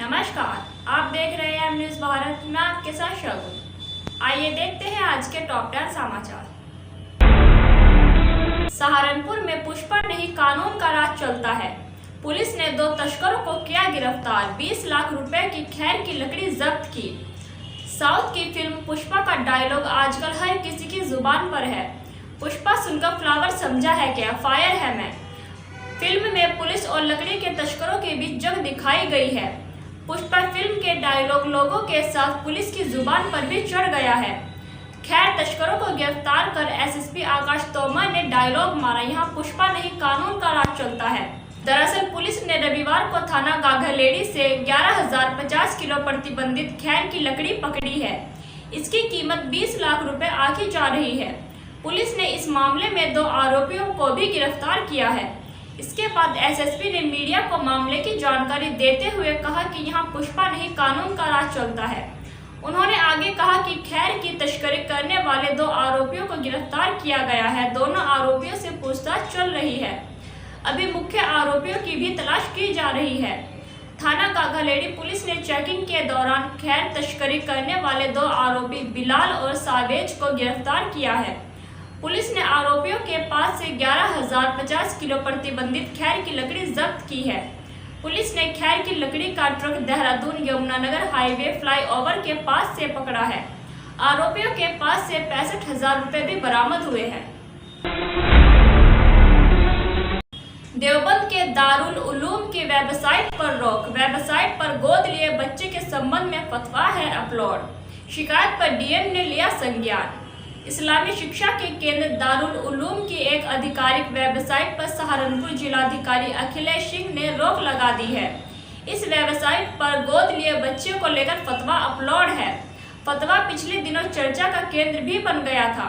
नमस्कार, आप देख रहे हैं न्यूज भारत में आपके साथ शगुन। आइए देखते हैं आज के टॉप 10 समाचार। सहारनपुर में पुष्पा नहीं कानून का राज चलता है। पुलिस ने 2 तस्करों को किया गिरफ्तार। 20 लाख रुपए की खैर की लकड़ी जब्त की। साउथ की फिल्म पुष्पा का डायलॉग आजकल हर किसी की जुबान पर है। पुष्पा सुनकर फ्लावर समझा है क्या, फायर है मैं। फिल्म में पुलिस और लकड़ी के तस्करों के बीच जंग दिखाई गई है। पुष्पा फिल्म के डायलॉग लोगों के साथ पुलिस की जुबान पर भी चढ़ गया है। खैर, तस्करों को गिरफ्तार कर एसएसपी आकाश तोमर ने डायलॉग मारा, यहाँ पुष्पा नहीं कानून का राज चलता है। दरअसल पुलिस ने रविवार को थाना गाघलेडी से 11,050 किलो प्रतिबंधित खैर की लकड़ी पकड़ी है। इसकी कीमत 20 लाख रुपए आंकी जा रही है। पुलिस ने इस मामले में 2 आरोपियों को भी गिरफ्तार किया है। इसके बाद एसएसपी ने मीडिया को मामले की जानकारी देते हुए कहा कि यहाँ पुष्पा नहीं कानून का राज चलता है। उन्होंने आगे कहा कि खैर की तस्करी करने वाले 2 आरोपियों को गिरफ्तार किया गया है। दोनों आरोपियों से पूछताछ चल रही है। अभी मुख्य आरोपियों की भी तलाश की जा रही है। थाना गाघलेडी पुलिस ने चेकिंग के दौरान खैर तस्करी करने वाले 2 आरोपी बिलाल और सावेज को गिरफ्तार किया है। पुलिस ने आरोपियों के पास से 11,050 किलो प्रतिबंधित खैर की लकड़ी जब्त की है। पुलिस ने खैर की लकड़ी का truck Dehradun Yamunanagar highway flyover के पास से पकड़ा है। आरोपियों के पास से 65,000 रुपए भी बरामद हुए हैं। देवबंद के दारुल उलूम की वेबसाइट पर रोक। वेबसाइट पर गोद लिए बच्चे के संबंध में फतवा है अपलोड। शिकायत पर डीएम ने लिया संज्ञान। इस्लामी शिक्षा के केंद्र दारुल उलूम की एक आधिकारिक वेबसाइट पर सहारनपुर जिलाधिकारी अखिलेश सिंह ने रोक लगा दी है। इस वेबसाइट पर गोद लिए बच्चे को लेकर फतवा अपलोड है। फतवा पिछले दिनों चर्चा का केंद्र भी बन गया था।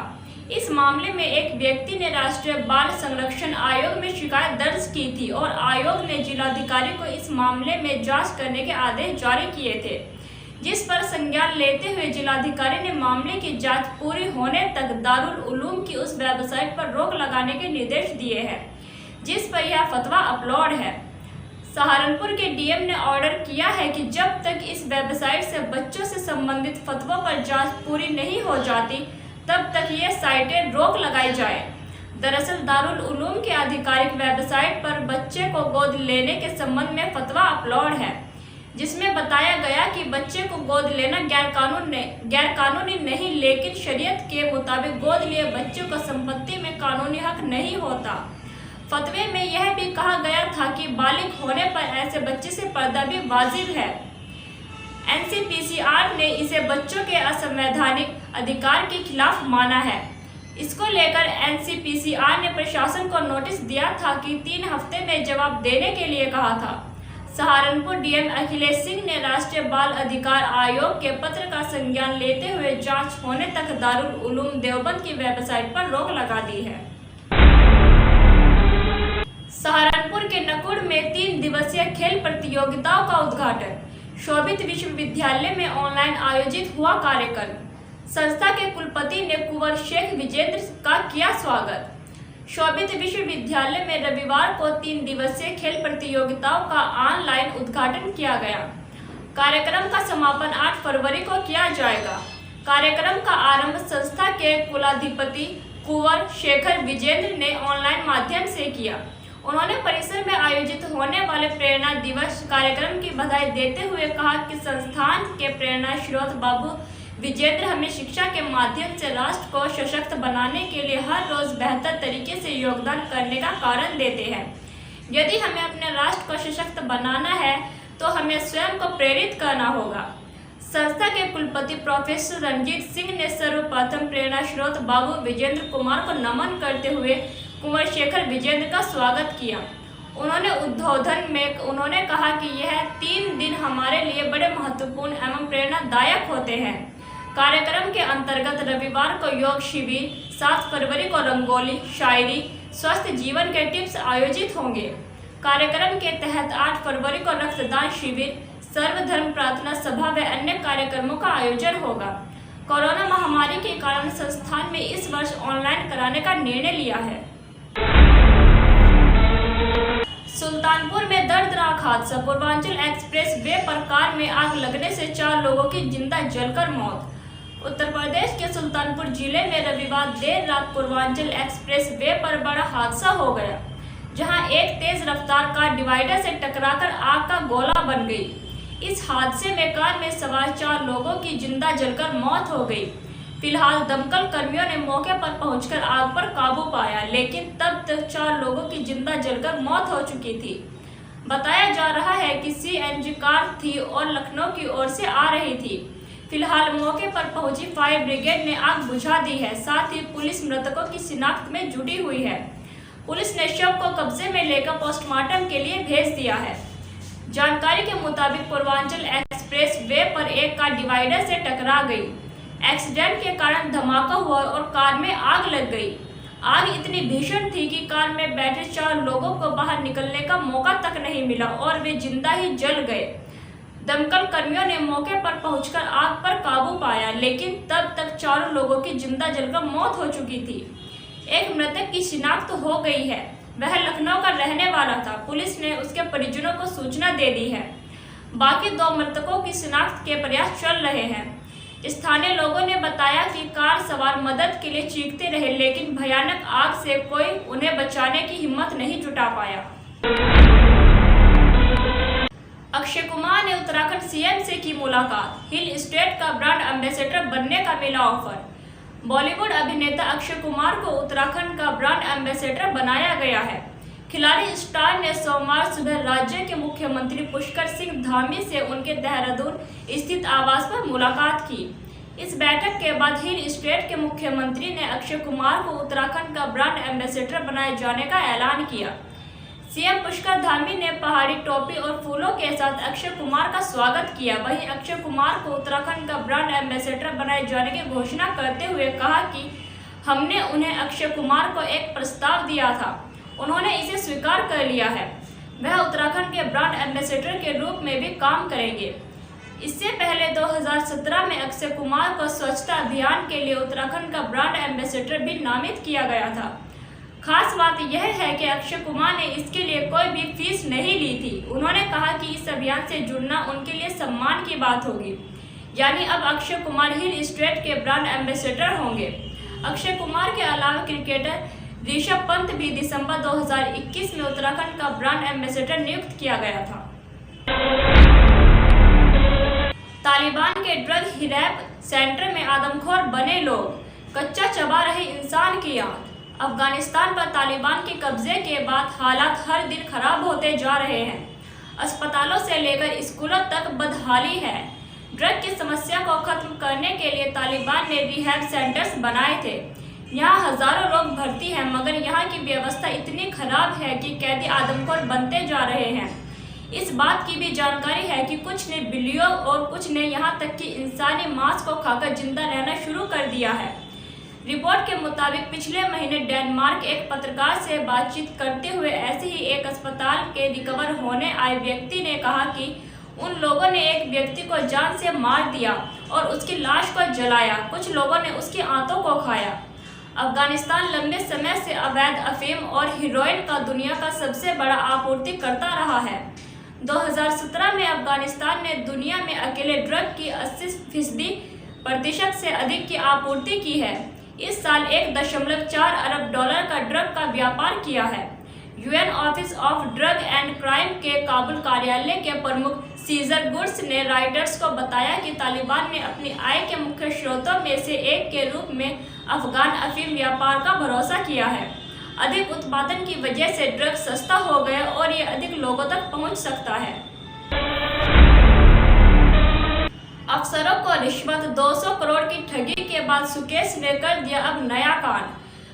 इस मामले में एक व्यक्ति ने राष्ट्रीय बाल संरक्षण आयोग में शिकायत दर्ज की थी और आयोग ने जिलाधिकारी को इस मामले में जांच करने के आदेश जारी किए थे, जिस पर संज्ञान लेते हुए जिलाधिकारी ने मामले की जांच पूरी होने तक दारुल उलूम की उस वेबसाइट पर रोक लगाने के निर्देश दिए हैं, जिस पर यह फतवा अपलोड है। सहारनपुर के डीएम ने ऑर्डर किया है कि जब तक इस वेबसाइट से बच्चों से संबंधित फतवों पर जांच पूरी नहीं हो जाती, तब तक ये साइटें रोक लगाई जाए। दरअसल दारुल उलूम की आधिकारिक वेबसाइट पर बच्चे को गोद लेने के संबंध में फतवा अपलोड है, जिसमें बताया गया कि बच्चे को गोद लेना गैरकानूनी नहीं, लेकिन शरीयत के मुताबिक गोद लिए बच्चे को संपत्ति में कानूनी हक नहीं होता। फतवे में यह भी कहा गया था कि बालिग होने पर ऐसे बच्चे से पर्दा भी वाजिब है। एनसीपीसीआर ने इसे बच्चों के असंवैधानिक अधिकार के खिलाफ माना है। इसको लेकर एनसीपीसीआर ने प्रशासन को नोटिस दिया था कि 3 हफ्ते में जवाब देने के लिए कहा था। सहारनपुर डीएम अखिलेश सिंह ने राष्ट्रीय बाल अधिकार आयोग के पत्र का संज्ञान लेते हुए जांच होने तक दारुल उलूम देवबंद की वेबसाइट पर रोक लगा दी है। सहारनपुर के नकुड़ में 3 दिवसीय खेल प्रतियोगिताओं का उद्घाटन। शोभित विश्वविद्यालय में ऑनलाइन आयोजित हुआ कार्यक्रम। संस्था के कुलपति ने कुंवर शेख विजेंद्र का किया स्वागत। शोभित विश्वविद्यालय में रविवार को 3 दिवसीय खेल प्रतियोगिताओं का ऑनलाइन उद्घाटन किया गया। कार्यक्रम का समापन 8 फरवरी को किया जाएगा। कार्यक्रम का आरंभ संस्था के कुलाधिपति कुंवर शेखर विजेंद्र ने ऑनलाइन माध्यम से किया। उन्होंने परिसर में आयोजित होने वाले प्रेरणा दिवस कार्यक्रम की बधाई देते हुए कहा कि संस्थान के प्रेरणा स्रोत बाबू विजेंद्र हमें शिक्षा के माध्यम से राष्ट्र को सशक्त बनाने के लिए हर रोज बेहतर तरीके से योगदान करने का कारण देते हैं। यदि हमें अपने राष्ट्र को सशक्त बनाना है तो हमें स्वयं को प्रेरित करना होगा। संस्था के कुलपति प्रोफेसर रंजीत सिंह ने सर्वप्रथम प्रेरणा स्रोत बाबू विजेंद्र कुमार को नमन करते हुए कुंवर शेखर विजेंद्र का स्वागत किया। उन्होंने कहा कि यह 3 दिन हमारे लिए बड़े महत्वपूर्ण एवं प्रेरणादायक होते हैं। कार्यक्रम के अंतर्गत रविवार को योग शिविर, 7 फरवरी को रंगोली, शायरी, स्वस्थ जीवन के टिप्स आयोजित होंगे। कार्यक्रम के तहत 8 फरवरी को रक्तदान शिविर, सर्वधर्म प्रार्थना सभा व अन्य कार्यक्रमों का आयोजन होगा। कोरोना महामारी के कारण संस्थान में इस वर्ष ऑनलाइन कराने का निर्णय लिया है। सुल्तानपुर में दर्दनाक हादसा। पूर्वांचल एक्सप्रेस वे पर कार में आग लगने से 4 लोगों की जिंदा जलकर मौत। उत्तर प्रदेश के सुल्तानपुर जिले में रविवार देर रात पूर्वांचल एक्सप्रेस वे पर बड़ा हादसा हो गया, जहां एक तेज रफ्तार कार डिवाइडर से टकराकर आग का गोला बन गई। इस हादसे में कार में सवार 4 लोगों की जिंदा जलकर मौत हो गई। फिलहाल दमकल कर्मियों ने मौके पर पहुंचकर आग पर काबू पाया, लेकिन तब तक 4 लोगों की जिंदा जलकर मौत हो चुकी थी। बताया जा रहा है कि सीएनजी कार थी और लखनऊ की ओर से आ रही थी। फिलहाल मौके पर पहुंची फायर ब्रिगेड ने आग बुझा दी है। साथ ही पुलिस मृतकों की शिनाख्त में जुटी हुई है। पुलिस ने शव को कब्जे में लेकर पोस्टमार्टम के लिए भेज दिया है। जानकारी के मुताबिक पूर्वांचल एक्सप्रेस वे पर एक कार डिवाइडर से टकरा गई। एक्सीडेंट के कारण धमाका हुआ और कार में आग लग गई। आग इतनी भीषण थी कि कार में बैठे 4 लोगों को बाहर निकलने का मौका तक नहीं मिला और वे जिंदा ही जल गए। दमकल कर्मियों ने मौके पर पहुंचकर आग पर काबू पाया, लेकिन तब तक 4 लोगों की जिंदा जलकर मौत हो चुकी थी। एक मृतक की शिनाख्त हो गई है। वह लखनऊ का रहने वाला था। पुलिस ने उसके परिजनों को सूचना दे दी है। बाकी 2 मृतकों की शिनाख्त के प्रयास चल रहे हैं। स्थानीय लोगों ने बताया कि कार सवार मदद के लिए चीखते रहे, लेकिन भयानक आग से कोई उन्हें बचाने की हिम्मत नहीं जुटा पाया। अक्षय कुमार ने उत्तराखंड सीएम से की मुलाकात। हिल स्टेट का ब्रांड एम्बेसडर बनने का मिला ऑफर। बॉलीवुड अभिनेता अक्षय कुमार को उत्तराखंड का ब्रांड एम्बेसडर बनाया गया है। खिलाड़ी स्टार ने सोमवार सुबह राज्य के मुख्यमंत्री पुष्कर सिंह धामी से उनके देहरादून स्थित आवास पर मुलाकात की। इस बैठक के बाद हिल स्टेट के मुख्यमंत्री ने अक्षय कुमार को उत्तराखंड का ब्रांड एम्बेसडर बनाए जाने का ऐलान किया। सीएम पुष्कर धामी ने पहाड़ी टोपी और फूलों के साथ अक्षय कुमार का स्वागत किया। वहीं अक्षय कुमार को उत्तराखंड का ब्रांड एम्बेसडर बनाए जाने की घोषणा करते हुए कहा कि हमने उन्हें अक्षय कुमार को एक प्रस्ताव दिया था, उन्होंने इसे स्वीकार कर लिया है। वह उत्तराखंड के ब्रांड एम्बेसडर के रूप में भी काम करेंगे। इससे पहले 2017 में अक्षय कुमार को स्वच्छता अभियान के लिए उत्तराखंड का ब्रांड एम्बेसडर भी नामित किया गया था। खास बात यह है कि अक्षय कुमार ने इसके लिए कोई भी फीस नहीं ली थी। उन्होंने कहा कि इस अभियान से जुड़ना उनके लिए सम्मान की बात होगी। यानी अब अक्षय कुमार हिल स्टेट के ब्रांड एम्बेसडर होंगे। अक्षय कुमार के अलावा क्रिकेटर ऋषभ पंत भी दिसंबर 2021 में उत्तराखंड का ब्रांड एम्बेसडर नियुक्त किया गया था। तालिबान के ड्रग हिरैप सेंटर में आदमखोर बने लोग, कच्चा चबा रहे इंसान की आंत। अफगानिस्तान पर तालिबान के कब्जे के बाद हालात हर दिन खराब होते जा रहे हैं। अस्पतालों से लेकर स्कूलों तक बदहाली है। ड्रग की समस्या को खत्म करने के लिए तालिबान ने रिहैब सेंटर्स बनाए थे। यहाँ हजारों लोग भर्ती हैं, मगर यहाँ की व्यवस्था इतनी खराब है कि कैदी आदमखोर बनते जा रहे हैं। इस बात की भी जानकारी है कि कुछ ने बिल्लियों और कुछ ने यहाँ तक कि इंसानी मांस को खाकर जिंदा रहना शुरू कर दिया है। रिपोर्ट के मुताबिक पिछले महीने डेनमार्क एक पत्रकार से बातचीत करते हुए ऐसे ही एक अस्पताल के रिकवर होने आए व्यक्ति ने कहा कि उन लोगों ने एक व्यक्ति को जान से मार दिया और उसकी लाश को जलाया। कुछ लोगों ने उसकी आंतों को खाया। अफगानिस्तान लंबे समय से अवैध अफीम और हेरोइन का दुनिया का सबसे बड़ा आपूर्ति करता रहा है। 2017 में अफगानिस्तान ने दुनिया में अकेले ड्रग की 80% से अधिक की आपूर्ति की है। इस साल 1.4 अरब डॉलर का ड्रग का व्यापार किया है। UN office of drug and crime के काबुल कार्यालय के प्रमुख सीजर गुड्स ने राइटर्स को बताया कि तालिबान ने अपनी आय के मुख्य स्रोतों में से एक के रूप में अफगान अफीम व्यापार का भरोसा किया है। अधिक उत्पादन की वजह से ड्रग सस्ता हो गया और ये अधिक लोगों तक पहुंच सकता है। अफसरों को रिश्वत, 200 करोड़ की ठगी के बाद सुकेश ने कर दिया अब नया कांड।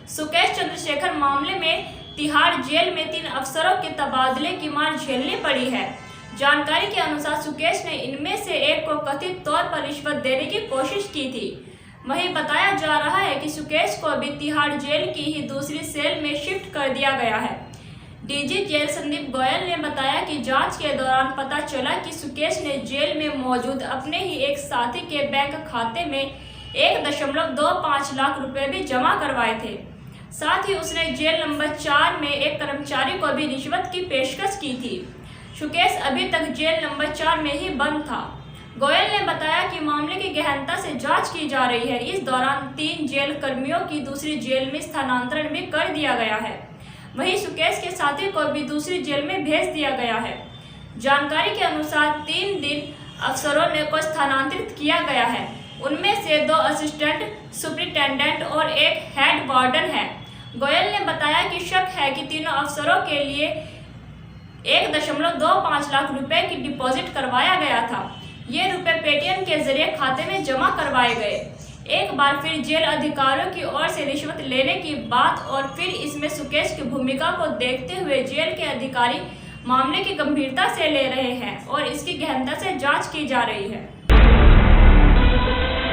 सुकेश चंद्रशेखर मामले में तिहाड़ जेल में 3 अफसरों के तबादले की मार झेलनी पड़ी है। जानकारी के अनुसार सुकेश ने इनमें से एक को कथित तौर पर रिश्वत देने की कोशिश की थी। वहीं बताया जा रहा है कि सुकेश को भी तिहाड़ जेल की ही दूसरी सेल में शिफ्ट कर दिया गया है। डीजी जेल संदीप गोयल ने बताया कि जांच के दौरान पता चला कि सुकेश ने जेल में मौजूद अपने ही एक साथी के बैंक खाते में 1.25 लाख रुपए भी जमा करवाए थे। साथ ही उसने जेल नंबर 4 में एक कर्मचारी को भी रिश्वत की पेशकश की थी। सुकेश अभी तक जेल नंबर 4 में ही बंद था। गोयल ने बताया कि मामले की गहनता से जांच की जा रही है। इस दौरान 3 जेल कर्मियों की दूसरी जेल में स्थानांतरण भी कर दिया गया है। वहीं सुकेश के साथी को भी दूसरी जेल में भेज दिया गया है। जानकारी के अनुसार 3 दिन अफसरों को स्थानांतरित किया गया है। उनमें से 2 असिस्टेंट सुपरिटेंडेंट और 1 हेड वार्डन है। गोयल ने बताया कि शक है कि तीनों अफसरों के लिए 1.25 लाख रुपए की डिपॉजिट करवाया गया था। ये रुपए पेटीएम के जरिए खाते में जमा करवाए गए। एक बार फिर जेल अधिकारियों की ओर से रिश्वत लेने की बात और फिर इसमें सुकेश की भूमिका को देखते हुए जेल के अधिकारी मामले की गंभीरता से ले रहे हैं और इसकी गहनता से जांच की जा रही है।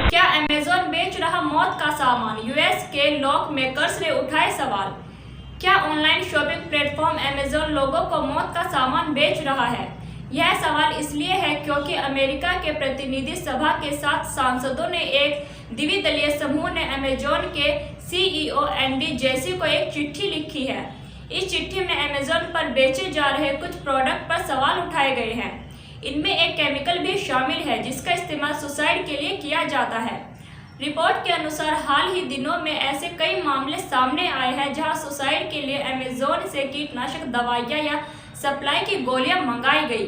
क्या अमेज़न बेच रहा मौत का सामान? यूएस के लॉक मेकर्स ने उठाए सवाल। क्या ऑनलाइन शॉपिंग प्लेटफॉर्म अमेज़न लोगों को मौत का सामान बेच रहा है? यह सवाल इसलिए है क्योंकि अमेरिका के प्रतिनिधि सभा के 7 सांसदों ने एक द्विदलीय समूह ने अमेज़न के CEO एंडी जेसी को एक चिट्ठी लिखी है। इस चिट्ठी में अमेज़न पर बेचे जा रहे कुछ प्रोडक्ट पर सवाल उठाए गए हैं। इनमें एक केमिकल भी शामिल है जिसका इस्तेमाल सुसाइड के लिए किया जाता है। रिपोर्ट के अनुसार हाल ही दिनों में ऐसे कई मामले सामने आए हैं जहां सुसाइड के लिए अमेज़न से कीटनाशक दवाइयां या सप्लाई की गोलियां मंगाई गई।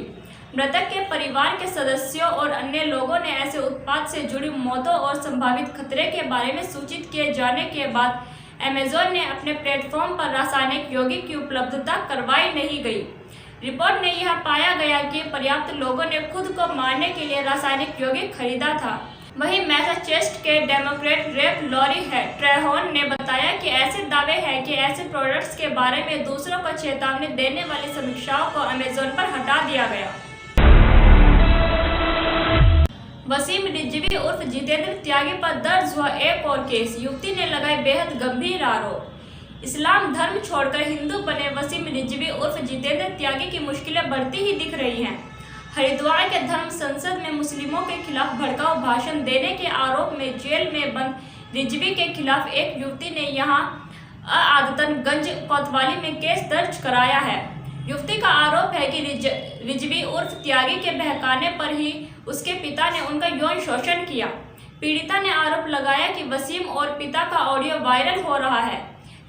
मृतक के परिवार के सदस्यों और अन्य लोगों ने ऐसे उत्पाद से जुड़ी मौतों और संभावित खतरे के बारे में सूचित किए जाने के बाद अमेज़न ने अपने प्लेटफॉर्म पर रासायनिक यौगिक की उपलब्धता करवाई नहीं गई। रिपोर्ट में यह पाया गया कि पर्याप्त लोगों ने खुद को मारने के लिए रासायनिक यौगिक खरीदा था। वहीं मैसाचुसेट्स के डेमोक्रेट रेप लॉरी ट्रेहॉन ने बताया कि ऐसे दावे हैं कि ऐसे प्रोडक्ट्स के बारे में दूसरों को चेतावनी देने वाली समीक्षाओं को अमेज़न पर हटा दिया गया। वसीम रिजवी उर्फ जितेंद्र त्यागी पर दर्ज हुआ एक और केस। युवती ने लगाए बेहद गंभीर आरोप। इस्लाम धर्म छोड़कर हिंदू बने वसीम रिजवी उर्फ जितेंद्र त्यागी की मुश्किलें बढ़ती ही दिख रही हैं। हरिद्वार के धर्म संसद में मुस्लिमों के खिलाफ भड़काऊ भाषण देने के आरोप में जेल में बंद रिजवी के खिलाफ एक युवती ने यहां आदतनगंज कोतवाली में केस दर्ज कराया है। युवती का आरोप है कि रिजवी उर्फ त्यागी के बहकाने पर ही उसके पिता ने उनका यौन शोषण किया। पीड़िता ने आरोप लगाया कि वसीम और पिता का ऑडियो वायरल हो रहा है,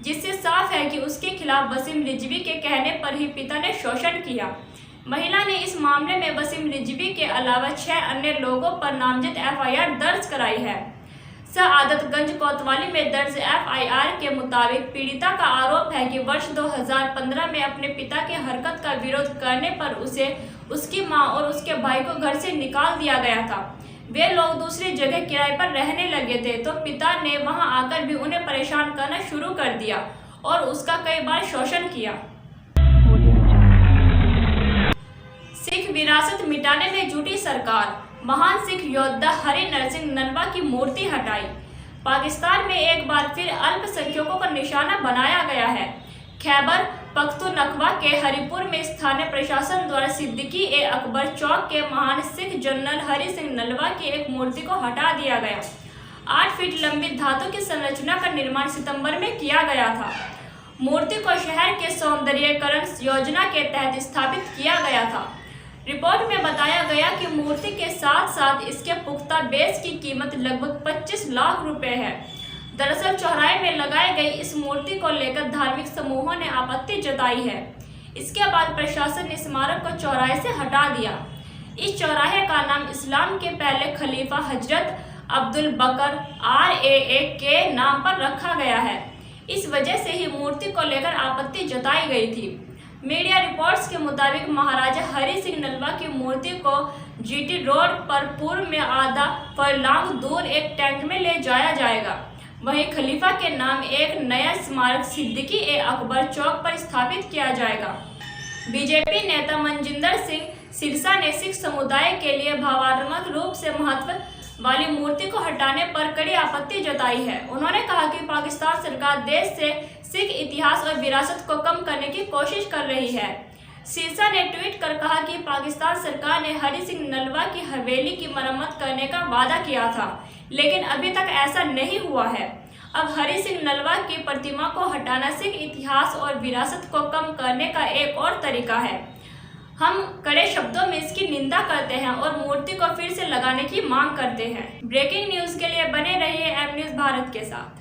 जिससे साफ है कि उसके खिलाफ वसीम रिजवी के कहने पर ही पिता ने शोषण किया। महिला ने इस मामले में वसीम रिजवी के अलावा 6 अन्य लोगों पर नामजद FIR दर्ज कराई है। आदतगंज कोतवाली में दर्ज FIR के मुताबिक पीड़िता का आरोप है कि वर्ष 2015 में अपने पिता की हरकत का विरोध करने पर उसे उसकी मां और उसके भाई को घर से निकाल दिया गया था। वे लोग दूसरी जगह किराए पर रहने लगे थे तो पिता ने वहां आकर भी उन्हें परेशान करना शुरू कर दिया और उसका कई बार शोषण किया। सिख विरासत मिटाने में जुटी सरकार। महान सिख योद्धा हरि नरसिंह नलवा की मूर्ति हटाई। पाकिस्तान में एक बार फिर अल्पसंख्यकों का निशाना बनाया गया है। खैबर पख्तूनख्वा के हरिपुर में स्थानीय प्रशासन द्वारा सिद्दीकी-ए-अकबर चौक के महान सिख जनरल हरि सिंह नलवा की एक मूर्ति को हटा दिया गया। 8 फीट लंबी धातु की संरचना का निर्माण सितंबर में किया गया था। मूर्ति को शहर के सौंदर्यीकरण योजना के तहत स्थापित किया गया था। रिपोर्ट में बताया गया कि मूर्ति के साथ साथ इसके पुख्ता बेस की कीमत लगभग 25 लाख रुपए है। दरअसल चौराहे में लगाई गई इस मूर्ति को लेकर धार्मिक समूहों ने आपत्ति जताई है। इसके बाद प्रशासन ने स्मारक को चौराहे से हटा दिया। इस चौराहे का नाम इस्लाम के पहले खलीफा हजरत अब्दुल बकर RAA के नाम पर रखा गया है। इस वजह से ही मूर्ति को लेकर आपत्ति जताई गई थी। मीडिया रिपोर्ट्स के मुताबिक महाराजा हरि सिंह नलवा की मूर्ति को GT रोड पर पूर्व में आधा फरलांग दूर एक टैंक में ले जाया जाएगा। वहीं खलीफा के नाम एक नया स्मारक सिद्दीकी-ए-अकबर चौक पर स्थापित किया जाएगा। बीजेपी नेता मनजिंदर सिंह सिरसा ने सिख समुदाय के लिए भावनात्मक रूप से महत्व वाली मूर्ति को हटाने पर कड़ी आपत्ति जताई है। उन्होंने कहा कि पाकिस्तान सरकार देश से सिख इतिहास और विरासत को कम करने की कोशिश कर रही है। सिरसा ने ट्वीट कर कहा कि पाकिस्तान सरकार ने हरि सिंह नलवा की हवेली की मरम्मत करने का वादा किया था, लेकिन अभी तक ऐसा नहीं हुआ है। अब हरि सिंह नलवा की प्रतिमा को हटाना सिख इतिहास और विरासत को कम करने का एक और तरीका है। हम कड़े शब्दों में इसकी निंदा करते हैं और मूर्ति को फिर से लगाने की मांग करते हैं। ब्रेकिंग न्यूज के लिए बने रहिए एम न्यूज भारत के साथ।